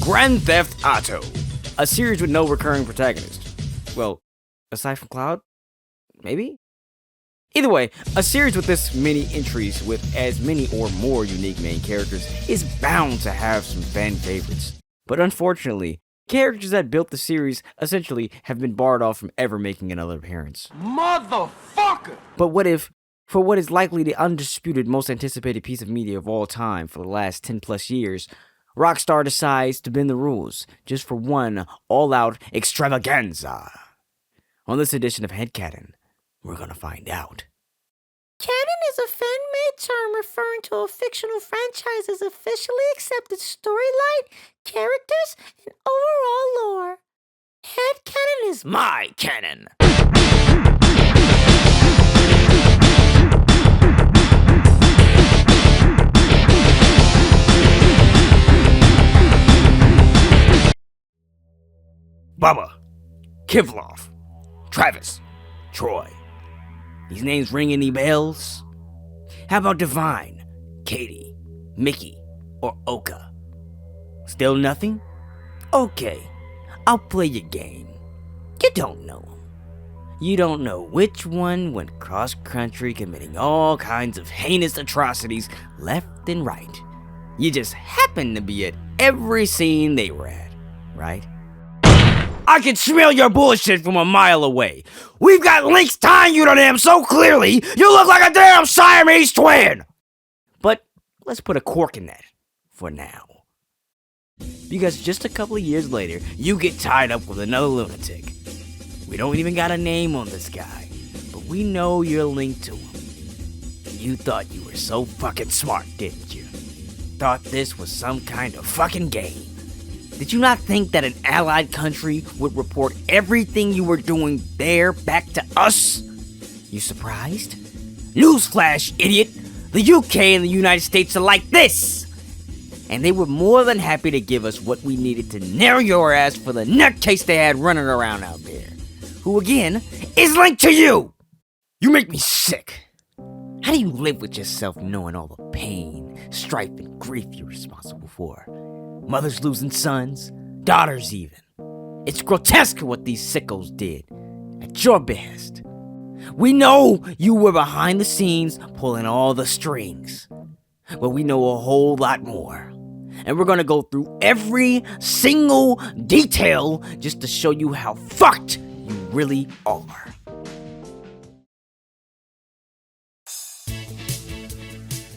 Grand Theft Auto, a series with no recurring protagonist. Well, aside from Cloud, maybe? Either way, a series with this many entries with as many or more unique main characters is bound to have some fan favorites. But unfortunately, characters that built the series essentially have been barred off from ever making another appearance. Motherfucker! But what if, for what is likely the undisputed most anticipated piece of media of all time for the last 10 plus years, Rockstar decides to bend the rules just for one all-out extravaganza? On this edition of Headcanon, we're gonna find out. Canon is a fan-made term referring to a fictional franchise's officially accepted storyline, characters, and overall lore. Headcanon is My canon! Bubba, Kivlov, Travis, Troy. These names ring any bells? How about Divine, Katie, Mickey, or Oka? Still nothing? Okay, I'll play your game. You don't know them. You don't know which one went cross-country committing all kinds of heinous atrocities left and right. You just happen to be at every scene they were at, right? I can smell your bullshit from a mile away. We've got links tying you to them so clearly, you look like a damn Siamese twin! But let's put a cork in that, for now. Because just a couple of years later, you get tied up with another lunatic. We don't even got a name on this guy, but we know you're linked to him. You thought you were so fucking smart, didn't you? Thought this was some kind of fucking game. Did you not think that an allied country would report everything you were doing there back to us? You surprised? Newsflash, idiot! The UK and the United States are like this! And they were more than happy to give us what we needed to narrow your ass for the nutcase they had running around out there. Who, again, is linked to you! You make me sick. How do you live with yourself knowing all the pain, strife, and grief you're responsible for? Mothers losing sons, daughters even. It's grotesque what these sickos did, at your behest. We know you were behind the scenes pulling all the strings, but we know a whole lot more. And we're gonna go through every single detail just to show you how fucked you really are.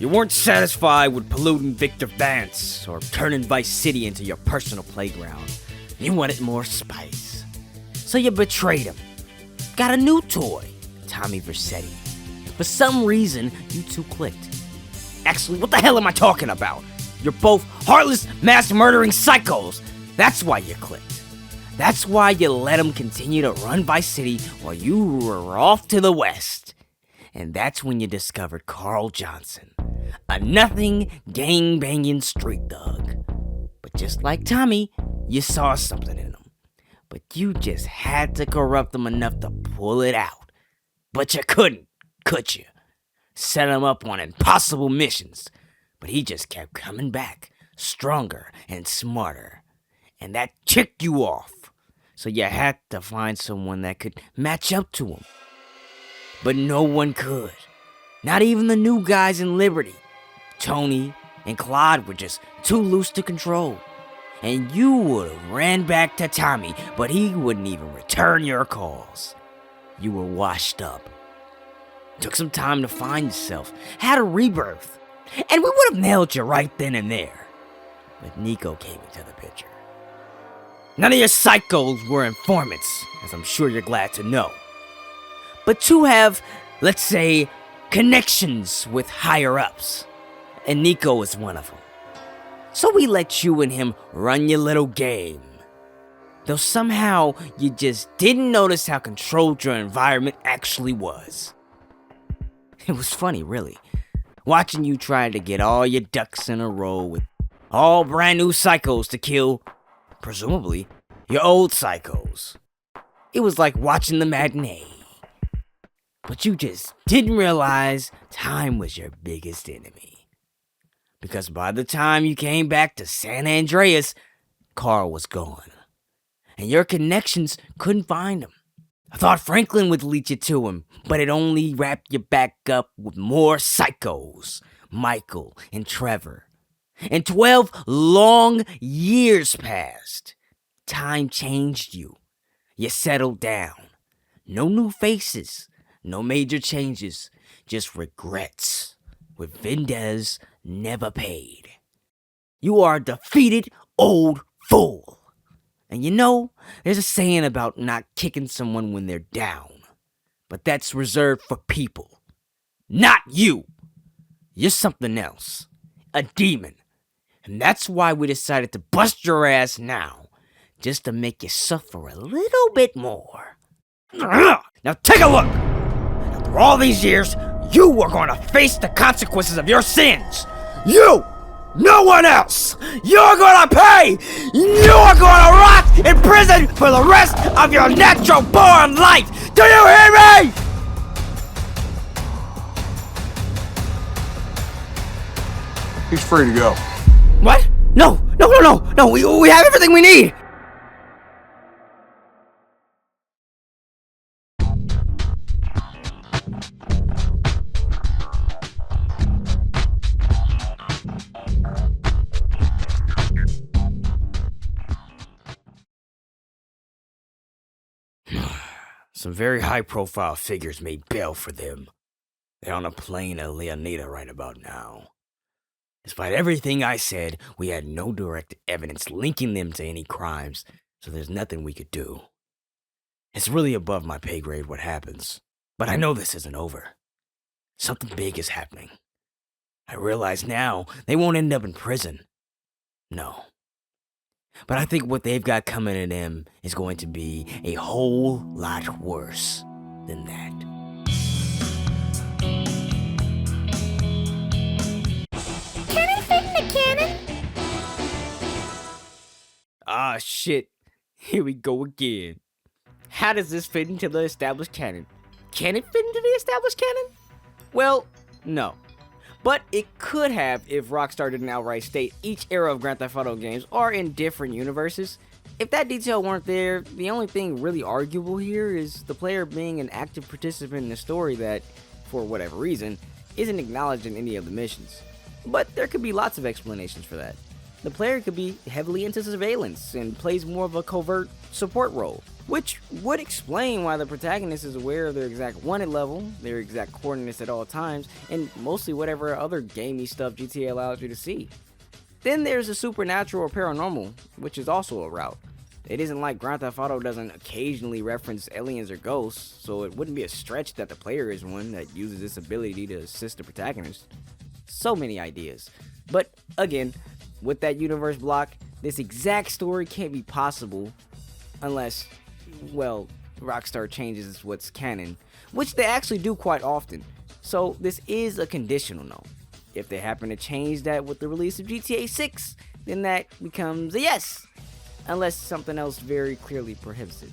You weren't satisfied with polluting Victor Vance or turning Vice City into your personal playground. You wanted more spice. So you betrayed him. Got a new toy, Tommy Vercetti. For some reason, you two clicked. Actually, what the hell am I talking about? You're both heartless, mass-murdering psychos. That's why you clicked. That's why you let him continue to run Vice City while you were off to the west. And that's when you discovered Carl Johnson, a nothing, gang-banging street thug. But just like Tommy, you saw something in him. But you just had to corrupt him enough to pull it out. But you couldn't, could you? Set him up on impossible missions. But he just kept coming back, stronger and smarter. And that ticked you off. So you had to find someone that could match up to him. But no one could. Not even the new guys in Liberty. Tony and Claude were just too loose to control. And you would have ran back to Tommy, but he wouldn't even return your calls. You were washed up. Took some time to find yourself, had a rebirth, and we would have nailed you right then and there. But Nico came into the picture. None of your psychos were informants, as I'm sure you're glad to know. But two have, let's say, connections with higher-ups. And Nico is one of them. So we let you and him run your little game. Though somehow you just didn't notice how controlled your environment actually was. It was funny, really. Watching you try to get all your ducks in a row with all brand new psychos to kill, presumably, your old psychos. It was like watching the matinee. But you just didn't realize time was your biggest enemy. Because by the time you came back to San Andreas, Carl was gone, and your connections couldn't find him. I thought Franklin would lead you to him, but it only wrapped you back up with more psychos, Michael and Trevor. And 12 long years passed. Time changed you. You settled down. No new faces, no major changes, just regrets, with vendettas never paid. You are a defeated old fool. And you know, there's a saying about not kicking someone when they're down. But that's reserved for people. Not you. You're something else. A demon. And that's why we decided to bust your ass now. Just to make you suffer a little bit more. Now take a look. After all these years, you are going to face the consequences of your sins. You! No one else! You're gonna pay! You are gonna rot in prison for the rest of your natural born life! Do you hear me? He's free to go. What? No, we have everything we need! Some very high-profile figures made bail for them. They're on a plane to Leonida right about now. Despite everything I said, we had no direct evidence linking them to any crimes, so there's nothing we could do. It's really above my pay grade what happens, but I know this isn't over. Something big is happening. I realize now they won't end up in prison. No. But I think what they've got coming to them is going to be a whole lot worse than that. Can it fit in the cannon? Ah, shit. Here we go again. How does this fit into the established canon? Can it fit into the established canon? Well, no. But it could have if Rockstar didn't outright state each era of Grand Theft Auto games are in different universes. If that detail weren't there, the only thing really arguable here is the player being an active participant in the story that, for whatever reason, isn't acknowledged in any of the missions. But there could be lots of explanations for that. The player could be heavily into surveillance and plays more of a covert support role, which would explain why the protagonist is aware of their exact wanted level, their exact coordinates at all times, and mostly whatever other gamey stuff GTA allows you to see. Then there's the supernatural or paranormal, which is also a route. It isn't like Grand Theft Auto doesn't occasionally reference aliens or ghosts, so it wouldn't be a stretch that the player is one that uses this ability to assist the protagonist. So many ideas. But again, with that universe block, this exact story can't be possible unless, well, Rockstar changes what's canon, which they actually do quite often. So this is a conditional no. If they happen to change that with the release of GTA 6, then that becomes a yes, unless something else very clearly prohibits it.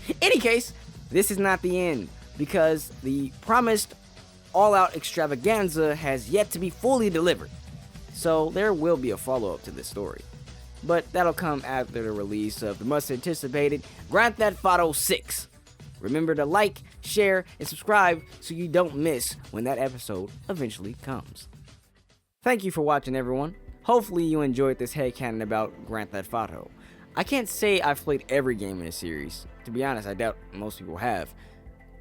In any case, this is not the end, because the promised all-out extravaganza has yet to be fully delivered. So there will be a follow-up to this story. But that'll come after the release of the much-anticipated Grand Theft Auto 6. Remember to like, share, and subscribe so you don't miss when that episode eventually comes. Thank you for watching, everyone. Hopefully you enjoyed this headcanon about Grand Theft Auto. I can't say I've played every game in the series. To be honest, I doubt most people have.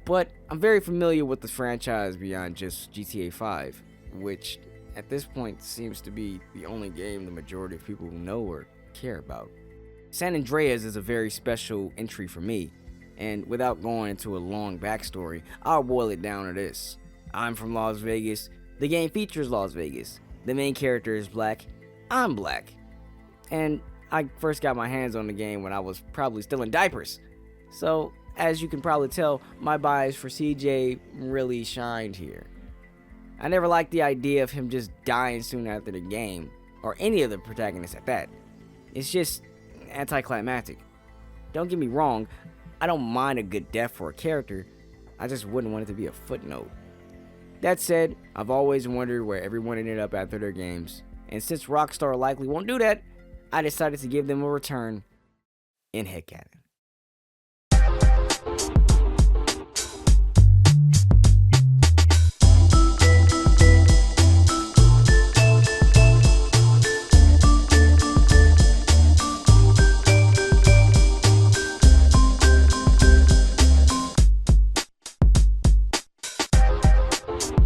But I'm very familiar with the franchise beyond just GTA 5, which at this point seems to be the only game the majority of people know or care about. San Andreas is a very special entry for me, and without going into a long backstory, I'll boil it down to this. I'm from Las Vegas, the game features Las Vegas, the main character is black, I'm black, and I first got my hands on the game when I was probably still in diapers. So, as you can probably tell, my bias for CJ really shined here. I never liked the idea of him just dying soon after the game, or any of the protagonists at that. It's just anticlimactic. Don't get me wrong, I don't mind a good death for a character, I just wouldn't want it to be a footnote. That said, I've always wondered where everyone ended up after their games, and since Rockstar likely won't do that, I decided to give them a return in headcanon.